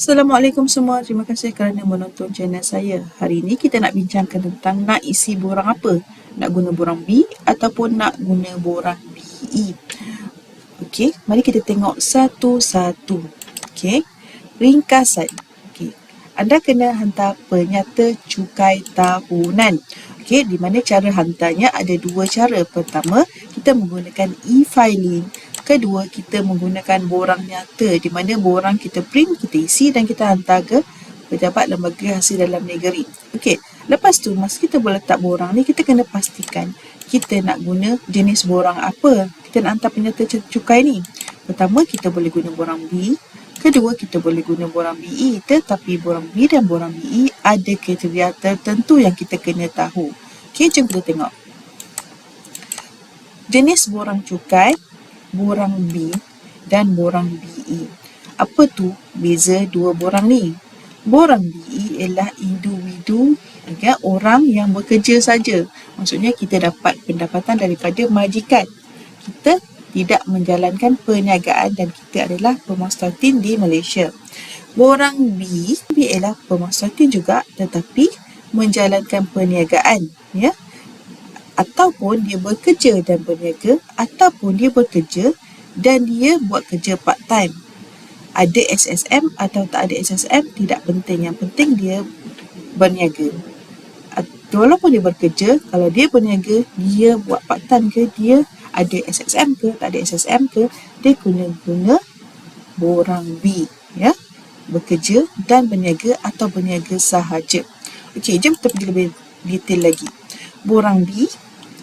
Assalamualaikum semua, terima kasih kerana menonton channel saya. Hari ini kita nak bincangkan tentang nak isi borang apa. Nak guna borang B ataupun nak guna borang BE. Okey, mari kita tengok satu-satu. Okey, ringkasan. Okey, anda kena hantar penyata cukai tahunan. Okey, di mana cara hantarnya ada dua cara. Pertama, kita menggunakan e-filing. Kedua, kita menggunakan borang nyata di mana borang kita print, kita isi dan kita hantar ke pejabat lembaga hasil dalam negeri. Okey, lepas tu masa kita letak borang ni, kita kena pastikan kita nak guna jenis borang apa kita nak hantar penyata cukai ni. Pertama, kita boleh guna borang B. Kedua, kita boleh guna borang BE. Tetapi borang B dan borang BE ada kriteria tertentu yang kita kena tahu. Okey, jom kita tengok. Jenis borang cukai, borang B dan borang BE. Apa tu beza dua borang ni? Borang BE ialah individu, orang yang bekerja saja. Maksudnya kita dapat pendapatan daripada majikan. Kita tidak menjalankan perniagaan dan kita adalah pemasratin di Malaysia. Borang B ialah pemasratin juga tetapi menjalankan perniagaan, ya. Ataupun dia bekerja dan berniaga, ataupun dia bekerja dan dia buat kerja part time. Ada SSM atau tak ada SSM tidak penting, yang penting dia berniaga. Walaupun dia bekerja, kalau dia berniaga, dia buat part time ke, dia ada SSM ke, tak ada SSM ke, dia guna borang B, ya. Bekerja dan berniaga atau berniaga sahaja. Okey, jom kita pergi lebih detail lagi. Borang B,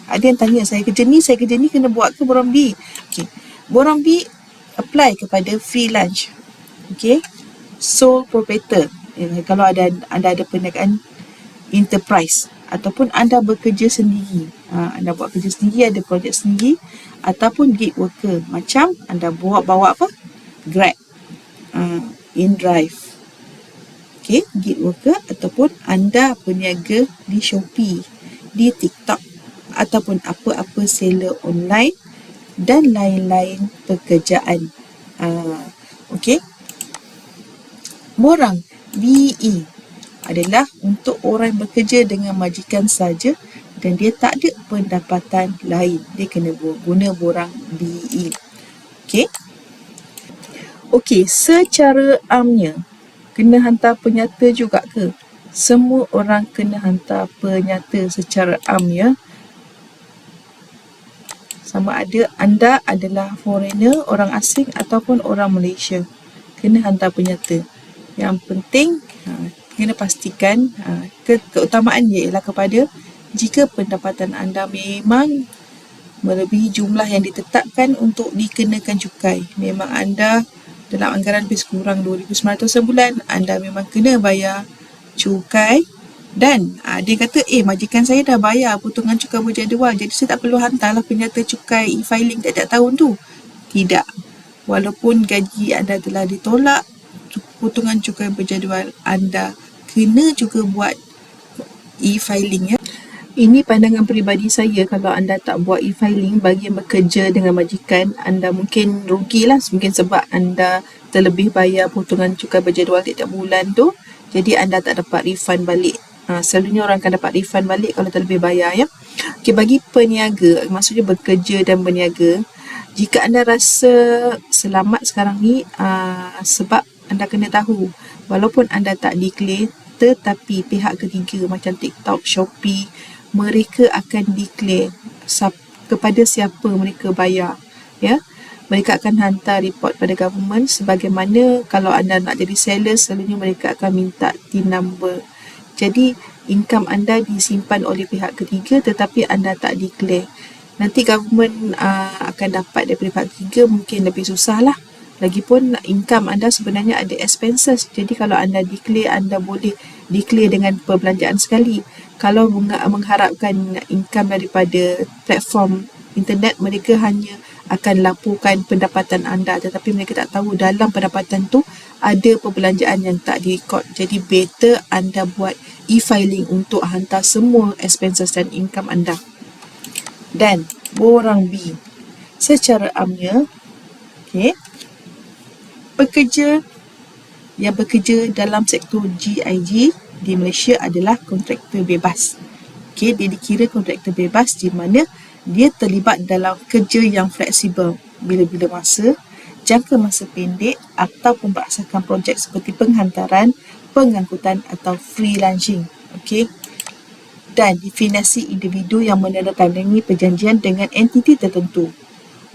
ada yang tanya, saya kerja ni kena buat ke borang B? Okey, borang B apply kepada freelance. Okey, sole proprietor. Kalau anda ada perniagaan enterprise ataupun anda bekerja sendiri, anda buat kerja sendiri, ada projek sendiri, ataupun gig worker, macam anda bawa apa? Grab, InDrive. Okey, gig worker ataupun anda berniaga di Shopee, di TikTok, ataupun apa-apa seller online dan lain-lain pekerjaan. Okey. Borang BE adalah untuk orang yang bekerja dengan majikan saja dan dia tak ada pendapatan lain. Dia kena guna borang BE. Okey. Okey, secara amnya kena hantar penyata juga ke? Semua orang kena hantar penyata secara am, ya. Sama ada anda adalah foreigner, orang asing ataupun orang Malaysia, kena hantar penyata. Yang penting kena pastikan keutamaan dia ialah kepada jika pendapatan anda memang melebihi jumlah yang ditetapkan untuk dikenakan cukai, memang anda dalam anggaran lebih kurang 2,900 sebulan, anda memang kena bayar cukai. Dan dia kata, majikan saya dah bayar potongan cukai berjadual, jadi saya tak perlu hantarlah penyata cukai e-filing tiap-tiap tahun tu. Tidak. Walaupun gaji anda telah ditolak, potongan cukai berjadual anda kena juga buat e-filing, ya. Ini pandangan peribadi saya. Kalau anda tak buat e-filing bagi yang bekerja dengan majikan, anda mungkin rugilah, mungkin sebab anda terlebih bayar potongan cukai berjadual tiap-tiap bulan tu, jadi anda tak dapat refund balik. Selalunya orang akan dapat refund balik kalau terlebih bayar, ya. Okay, bagi peniaga, maksudnya bekerja dan berniaga, jika anda rasa selamat sekarang ni, sebab anda kena tahu, walaupun anda tak declare, tetapi pihak ketiga macam TikTok, Shopee, mereka akan declare kepada siapa mereka bayar, ya. Mereka akan hantar report pada government, sebagaimana kalau anda nak jadi seller, selalunya mereka akan minta TIN number. Jadi income anda disimpan oleh pihak ketiga tetapi anda tak declare. Nanti government akan dapat daripada pihak ketiga, mungkin lebih susah lah. Lagipun income anda sebenarnya ada expenses, jadi kalau anda declare, anda boleh declare dengan perbelanjaan sekali. Kalau mengharapkan income daripada platform internet, mereka hanya akan laporkan pendapatan anda, tetapi mereka tak tahu dalam pendapatan tu ada perbelanjaan yang tak direkod. Jadi better anda buat e-filing untuk hantar semua expenses dan income anda. Dan borang B, secara amnya, pekerja yang bekerja dalam sektor GIG di Malaysia adalah kontraktor bebas. Okey, dia dikira kontraktor bebas di mana dia terlibat dalam kerja yang fleksibel bila-bila masa, jangka masa pendek ataupun berdasarkan projek seperti penghantaran, pengangkutan atau freelancing. Okey. Dan definisi individu yang menandatangani perjanjian dengan entiti tertentu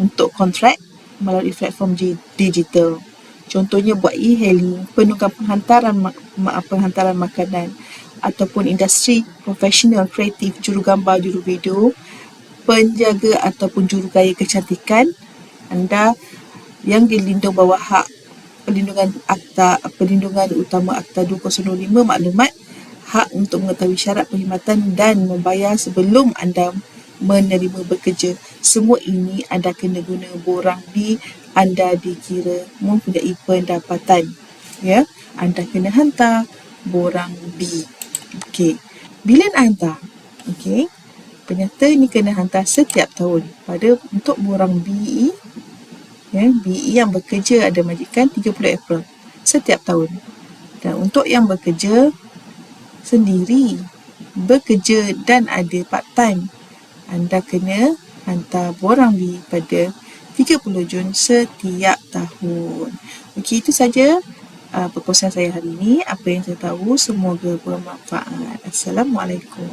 untuk kontrak melalui platform digital. Contohnya buat e-hailing, penunggang penghantaran makanan ataupun industri profesional kreatif, jurugambar, juruvideo, penjaga ataupun jurugaya kecantikan. Anda yang dilindung bawah hak perlindungan utama Akta 2005 maklumat, hak untuk mengetahui syarat perkhidmatan dan membayar sebelum anda menerima bekerja. Semua ini anda kena guna borang B. Anda dikira mempunyai pendapatan. Ya, anda kena hantar borang B. Okey. Bila nak hantar? Okey. Penyata ni kena hantar setiap tahun untuk borang BE. Ya, BE yang bekerja ada majikan 30 April setiap tahun. Dan untuk yang bekerja sendiri, bekerja dan ada part time, anda kena hantar borang B pada 30 Jun setiap tahun. Okey, itu saja perkongsian saya hari ini. Apa yang saya tahu semoga bermanfaat. Assalamualaikum.